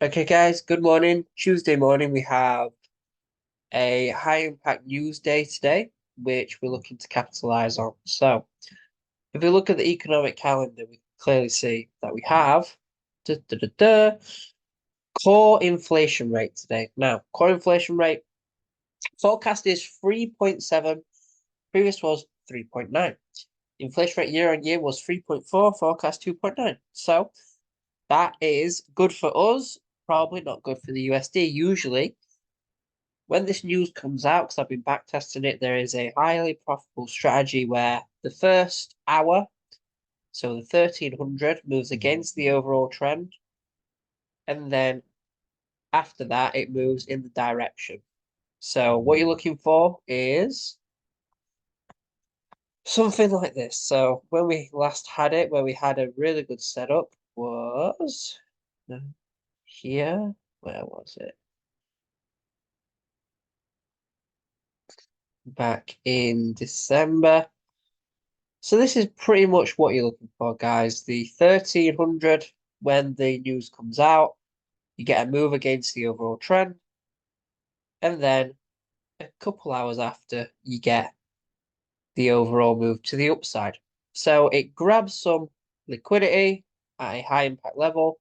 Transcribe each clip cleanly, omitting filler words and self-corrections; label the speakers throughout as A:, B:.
A: Okay, guys, good morning. Tuesday morning, we have a high impact news day today, which we're looking to capitalize on. So, if we look at the economic calendar, we can clearly see that we have da, da, da, da, core inflation rate today. Now, core inflation rate forecast is 3.7, previous was 3.9. Inflation rate year on year was 3.4, forecast 2.9. So, that is good for us, probably not good for the USD. Usually, when this news comes out, because I've been back testing it, there is a highly profitable strategy where the first hour, so the 1300, moves against the overall trend, and then after that, it moves in the direction. So what you're looking for is something like this. So when we last had it, where we had a really good setup, was here. Where was it? Back in December. So this is pretty much what you're looking for, guys. The 1300, when the news comes out, you get a move against the overall trend. And then a couple hours after, you get the overall move to the upside. So it grabs some liquidity at a high impact level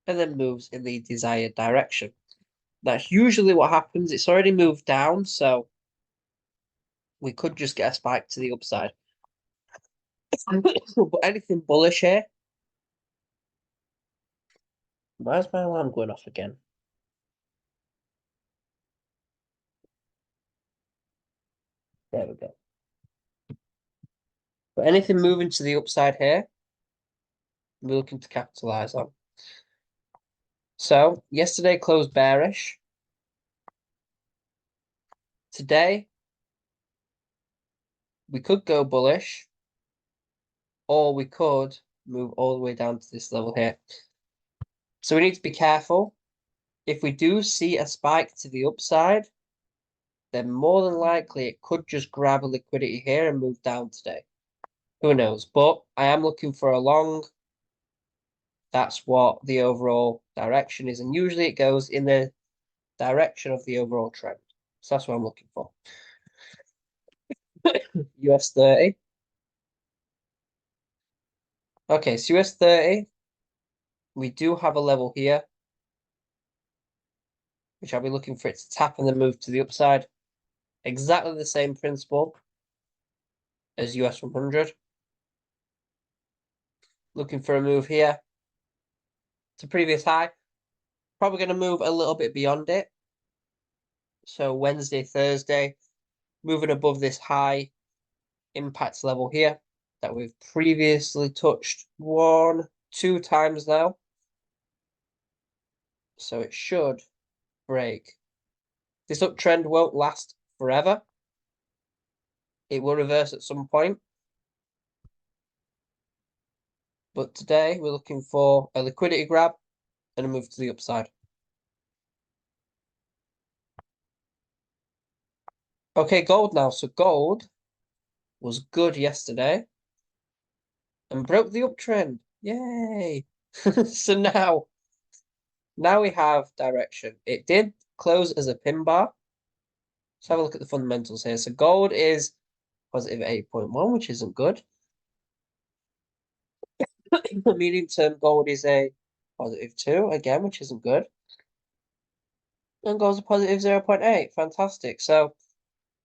A: and then moves in the desired direction. That's usually what happens. It's already moved down, so we could just get a spike to the upside. But anything bullish here? Why is my alarm going off again? There we go. But anything moving to the upside here, we're looking to capitalize on. So yesterday closed bearish. Today, we could go bullish, or we could move all the way down to this level here. So we need to be careful. If we do see a spike to the upside, then more than likely it could just grab a liquidity here and move down today. Who knows? But I am looking for a long. That's what the overall direction is. And usually it goes in the direction of the overall trend. So that's what I'm looking for. US 30. Okay, so US 30, we do have a level here, which I'll be looking for it to tap and then move to the upside. Exactly the same principle as US 100. Looking for a move here to previous high. Probably going to move a little bit beyond it. So Wednesday, Thursday, moving above this high impact level here that we've previously touched 2 times now. So it should break. This uptrend won't last forever. It will reverse at some point. But today we're looking for a liquidity grab and a move to the upside. Okay, gold now. So gold was good yesterday and broke the uptrend. Yay! So now we have direction. It did close as a pin bar. Let's have a look at the fundamentals here. So gold is positive 8.1, which isn't good. Medium term gold is a positive 2, again, which isn't good. And gold's a positive 0.8. Fantastic. So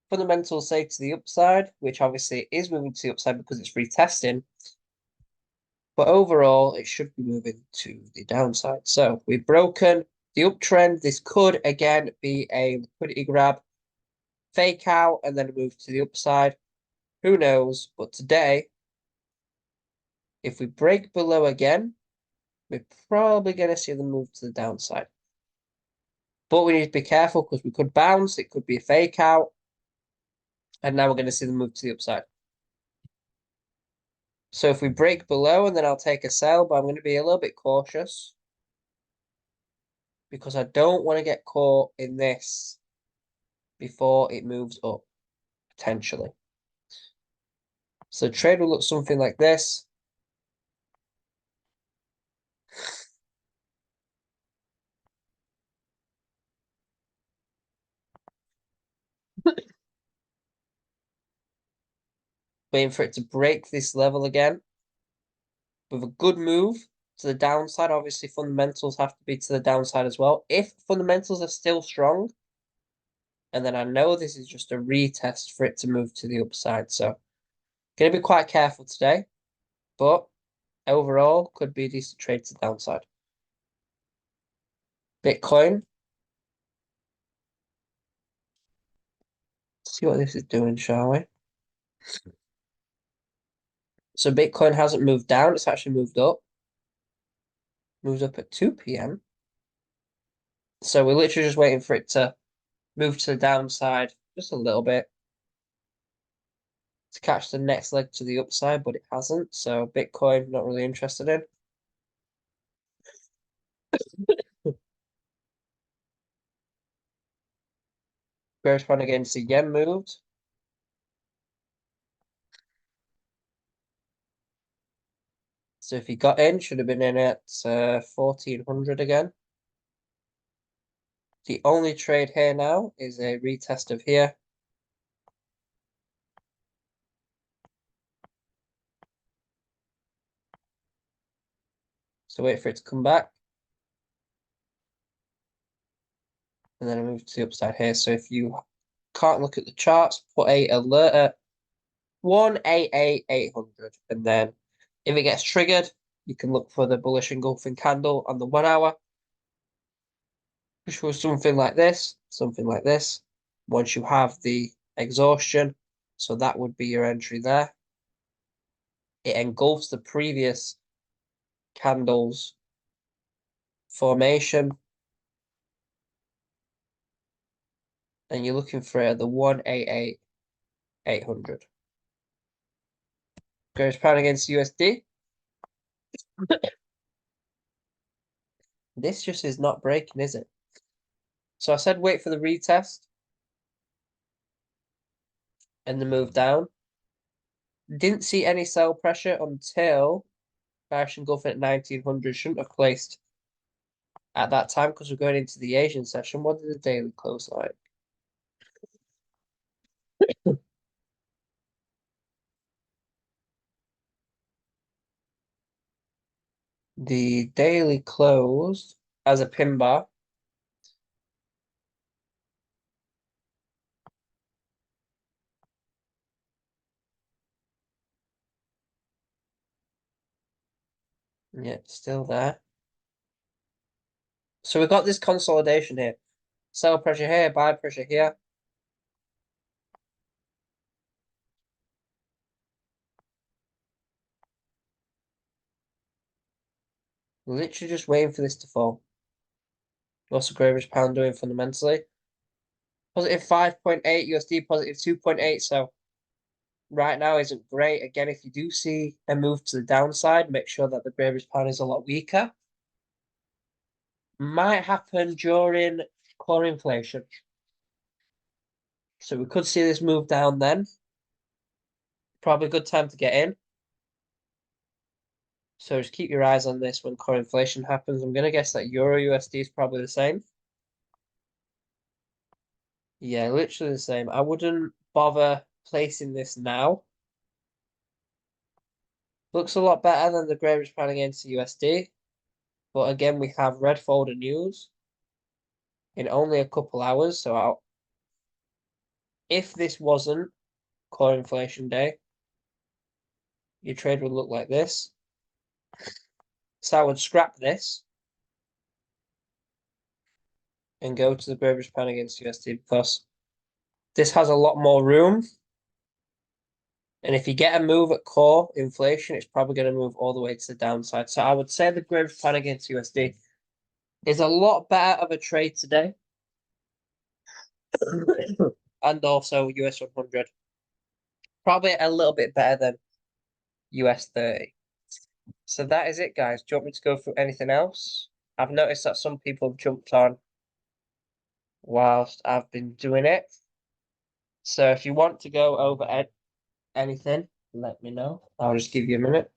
A: fundamentals say to the upside, which obviously is moving to the upside because it's retesting. But overall, it should be moving to the downside. So we've broken the uptrend. This could, again, be a liquidity grab, fake out, and then move to the upside. Who knows? But today, if we break below again, we're probably going to see them move to the downside. But we need to be careful because we could bounce. It could be a fake out. And now we're going to see them move to the upside. So if we break below, and then I'll take a sell, but I'm going to be a little bit cautious because I don't want to get caught in this before it moves up, potentially. So trade will look something like this. Waiting for it to break this level again with a good move to the downside. Obviously, fundamentals have to be to the downside as well. If fundamentals are still strong, and then I know this is just a retest for it to move to the upside. So, going to be quite careful today, but overall, could be a decent trade to the downside. Bitcoin. See what this is doing, shall we? So Bitcoin hasn't moved down, it's actually moved up. Moves up at 2 p.m. So we're literally just waiting for it to move to the downside just a little bit to catch the next leg to the upside, but it hasn't. So Bitcoin, not really interested in. Bearish one against the yen moved. So if he got in, should have been in at 1400 again. The only trade here now is a retest of here. So wait for it to come back. And then I move to the upside here. So if you can't look at the charts, put a alert at 188,800. And then if it gets triggered, you can look for the bullish engulfing candle on the 1 hour, which was something like this, once you have the exhaustion. So that would be your entry there. It engulfs the previous candle's formation. And you're looking for it at the 188,800. British pound against USD. This just is not breaking, is it? So I said wait for the retest and the move down. Didn't see any sell pressure until bearish engulfing at 1900. Shouldn't have placed at that time because we're going into the Asian session. What did the daily close like? The daily closed as a pin bar. Yeah, still there. So we've got this consolidation here. Sell pressure here, buy pressure here. Literally just waiting for this to fall. What's the British pound doing fundamentally? Positive 5.8 USD, positive 2.8. So right now isn't great. Again, if you do see a move to the downside, make sure that the British pound is a lot weaker. Might happen during core inflation. So we could see this move down then. Probably a good time to get in. So just keep your eyes on this when core inflation happens. I'm going to guess that Euro USD is probably the same. Yeah, literally the same. I wouldn't bother placing this now. Looks a lot better than the British pound against the USD. But again, we have red folder news in only a couple hours. So if this wasn't core inflation day, your trade would look like this. So I would scrap this and go to the British pound against USD because this has a lot more room. And if you get a move at core inflation, it's probably going to move all the way to the downside. So I would say the British pound against USD is a lot better of a trade today. And also US 100. Probably a little bit better than US 30. So that is it, guys. Do you want me to go through anything else? I've noticed that some people have jumped on whilst I've been doing it. So if you want to go over anything, let me know. I'll just give you a minute.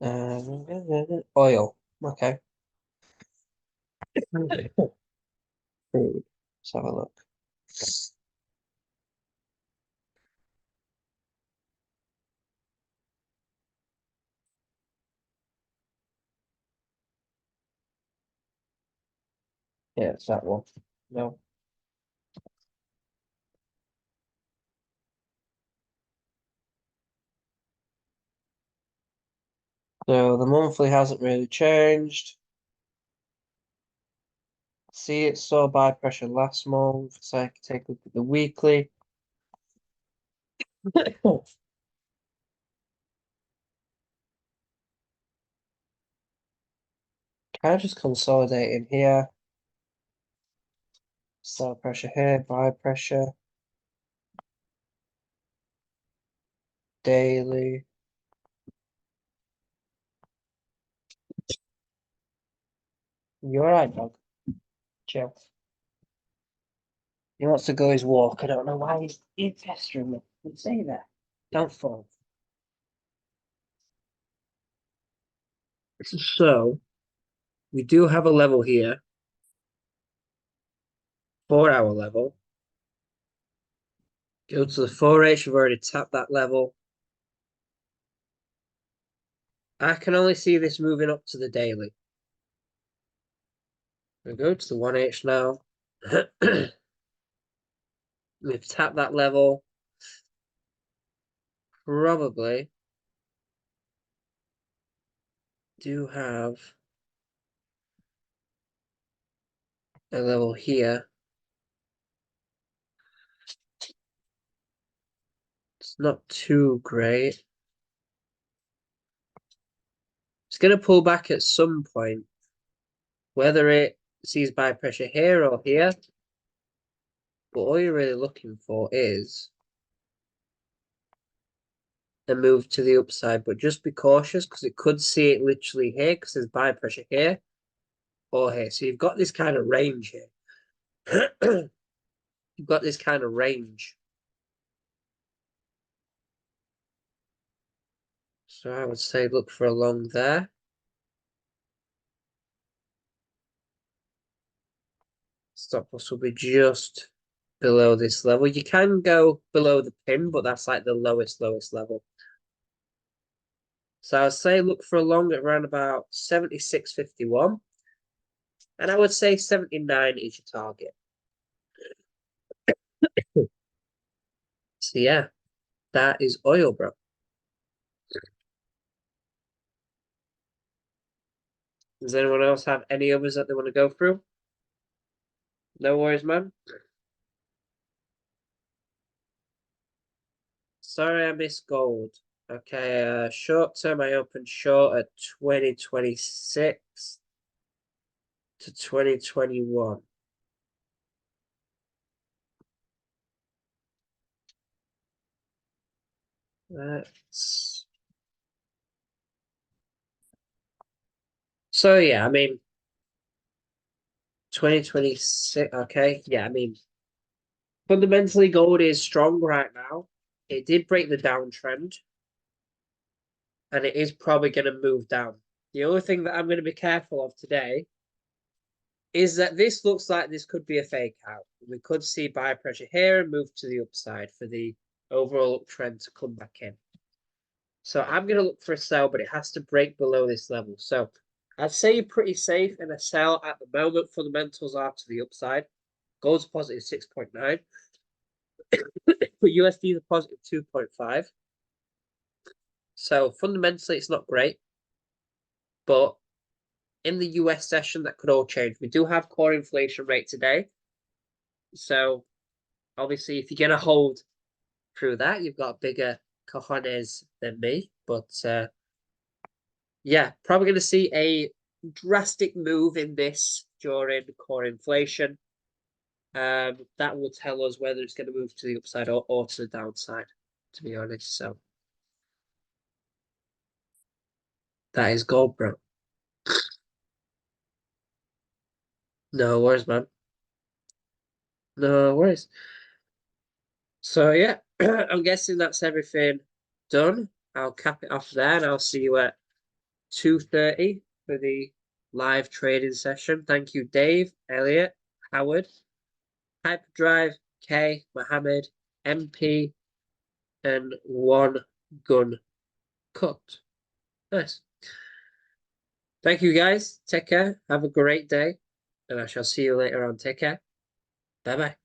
A: Oil. Okay. Food. Let's have a look. Yeah, it's that one. No. So the monthly hasn't really changed. See, it saw buy pressure last month. So I can take a look at the weekly. Kind of just consolidating here. Sell pressure here, buy pressure. Daily. You're right, dog. Chill. He wants to go his walk. I don't know why he's pestering me. Don't say that. Don't fall. So we do have a level here, 4 hour level. Go to the 4H, we've already tapped that level. I can only see this moving up to the daily. We go to the 1H now. We've tapped that level. Probably do have a level here. It's not too great. It's going to pull back at some point. Whether it sees buy pressure here or here. But all you're really looking for is a move to the upside. But just be cautious because it could see it literally here because there's buy pressure here or here. So you've got this kind of range here. You've got this kind of range. So I would say look for a long there. Stop loss will be just below this level. You can go below the pin, but that's like the lowest level. So I would say look for a long at around about 76.51. And I would say 79 is your target. So yeah, that is oil, bro. Does anyone else have any others that they want to go through? No worries, man. Sorry, I missed gold. Okay, short term, I opened short at 2026 to 2021. That's... So yeah, I mean, 2026. Okay, yeah, I mean, fundamentally, gold is strong right now. It did break the downtrend, and it is probably going to move down. The only thing that I'm going to be careful of today is that this looks like this could be a fake out. We could see buy pressure here and move to the upside for the overall uptrend to come back in. So I'm going to look for a sell, but it has to break below this level. So I'd say you're pretty safe in a sell at the moment. Fundamentals are to the upside. Gold's positive 6.9. But USD is a positive 2.5. So fundamentally, it's not great. But in the US session, that could all change. We do have core inflation rate today. So obviously, if you're going to hold through that, you've got bigger cojones than me. But yeah, probably going to see a drastic move in this during core inflation. That will tell us whether it's going to move to the upside or to the downside, to be honest. So that is gold, bro. No worries, man. No worries. So yeah, I'm guessing that's everything done. I'll cap it off there and I'll see you at 2:30 for the live trading session. Thank you, Dave, Elliot, Howard, Hyperdrive, K, Mohammed, MP, and One Gun Cut. Nice. Thank you, guys. Take care. Have a great day. And I shall see you later on. Take care. Bye-bye.